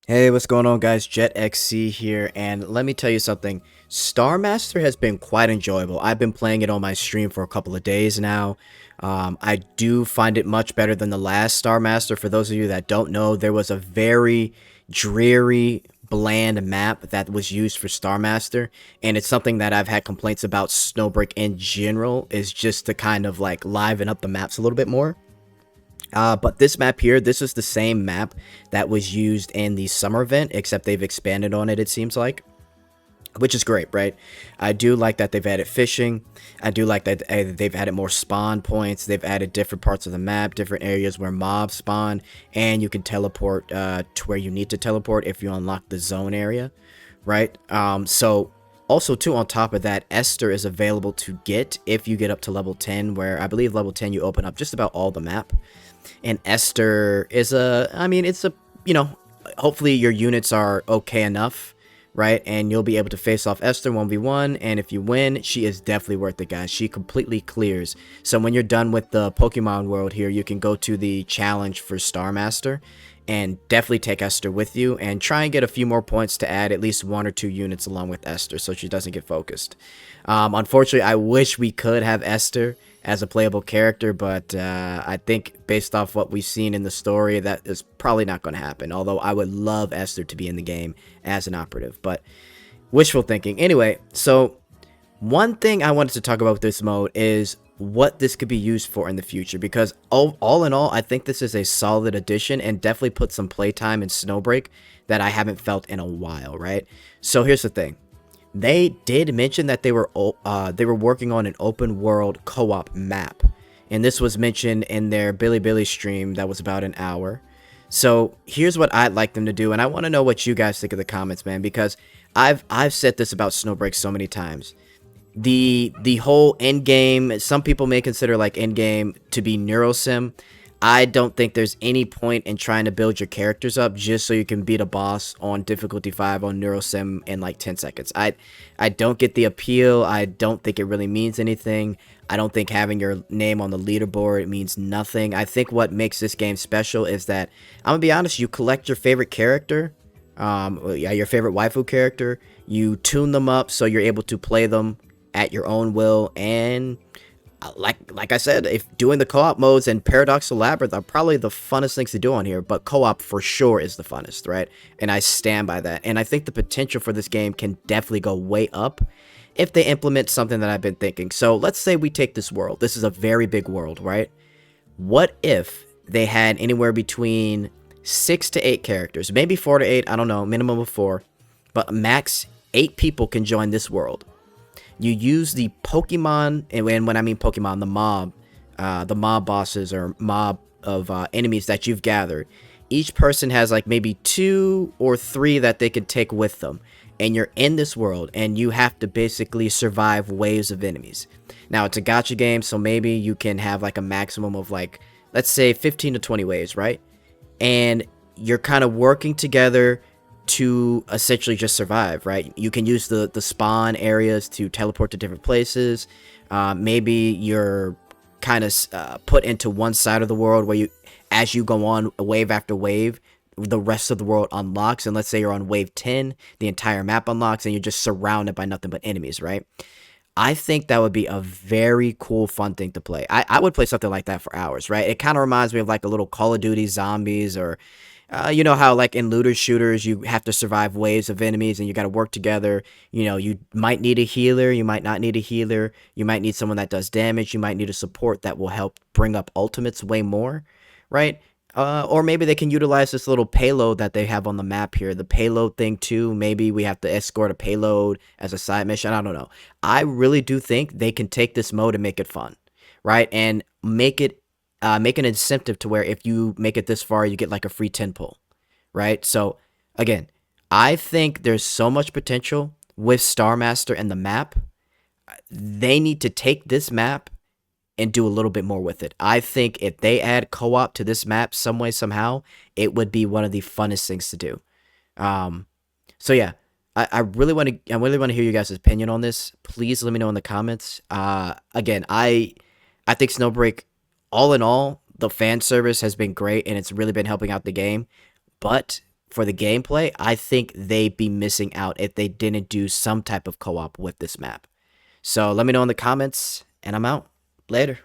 Hey, what's going on, guys? JetXC here, and let me tell you something. Star Master has been quite enjoyable. I've been playing it on my stream for a couple of days now. I do find it much better than the last Star Master. For those of you that don't know, there was a very dreary, bland map that was used for Star Master, and it's something that I've had complaints about SnowBreak in general, is just to kind of like liven up the maps a little bit more. But this map here, this is the same map that was used in the summer event, except they've expanded on it, it seems like, which is great, right? I do like that they've added fishing. I do like that they've added more spawn points. They've added different parts of the map, different areas where mobs spawn, and you can teleport to where you need to teleport if you unlock the zone area, right? So also, too, on top of that, Esther is available to get if you get up to level 10, where I believe level 10 you open up just about all the map. And Esther is it's a, hopefully your units are okay enough, right? And you'll be able to face off Esther 1v1, and if you win, she is definitely worth it, guys. She completely clears. So when you're done with the Pokemon world here, you can go to the challenge for Star Master and definitely take Esther with you and try and get a few more points to add at least 1 or 2 units along with Esther so she doesn't get focused. Unfortunately, I wish we could have Esther as a playable character, but I think based off what we've seen in the story, that is probably not going to happen. Although I would love Esther to be in the game as an operative, but wishful thinking. Anyway, so one thing I wanted to talk about with this mode is what this could be used for in the future, because all in all, I think this is a solid addition and definitely put some playtime in SnowBreak that I haven't felt in a while, right? So here's the thing. They did mention that they were working on an open world co-op map, and this was mentioned in their Billy stream that was about an hour. So here's what I'd like them to do, and I want to know what you guys think of the comments, man, because I've said this about SnowBreak so many times. The whole end game, some people may consider like end game to be NeuroSim. I don't think there's any point in trying to build your characters up just so you can beat a boss on difficulty 5 on NeuroSim in like 10 seconds. I don't get the appeal. I don't think it really means anything. I don't think having your name on the leaderboard means nothing. I think what makes this game special is that, I'm gonna be honest, you collect your favorite character, your favorite waifu character, you tune them up so you're able to play them at your own will, and like I said, if doing the co-op modes and Paradoxical Labyrinth are probably the funnest things to do on here, but co-op for sure is the funnest, right? And I stand by that. And I think the potential for this game can definitely go way up if they implement something that I've been thinking. So let's say we take this world. This is a very big world, right? What if they had anywhere between 6 to 8 characters, maybe 4 to 8, I don't know, minimum of 4, but max 8 people can join this world. You use the Pokemon, and when I mean Pokemon, the mob bosses or mob of enemies that you've gathered. Each person has like maybe 2 or 3 that they could take with them. And you're in this world, and you have to basically survive waves of enemies. Now, it's a gacha game, so maybe you can have like a maximum of like, let's say 15 to 20 waves, right? And you're kind of working together to essentially just survive, right? You can use the spawn areas to teleport to different places. Maybe you're kind of put into one side of the world where you, as you go on wave after wave, the rest of the world unlocks. And let's say you're on wave 10, the entire map unlocks, and you're just surrounded by nothing but enemies, right? I think that would be a very cool, fun thing to play. I would play something like that for hours, right? It kind of reminds me of like a little Call of Duty Zombies, or you know how like in looter shooters you have to survive waves of enemies and you got to work together. You know, you might need a healer, you might not need a healer, you might need someone that does damage, you might need a support that will help bring up ultimates way more, right? Or maybe they can utilize this little payload that they have on the map here, the payload thing too. Maybe we have to escort a payload as a side mission. I don't know. I really do think they can take this mode and make it fun, right? And make an incentive to where if you make it this far, you get like a free 10 pull, right? So again, I think there's so much potential with Star Master and the map. They need to take this map and do a little bit more with it. I think if they add co-op to this map some way, somehow, it would be one of the funnest things to do. So yeah, I really want to hear you guys' opinion on this. Please let me know in the comments. Again, I think Snowbreak, all in all, the fan service has been great and it's really been helping out the game. But for the gameplay, I think they'd be missing out if they didn't do some type of co op with this map. So let me know in the comments, and I'm out. Later.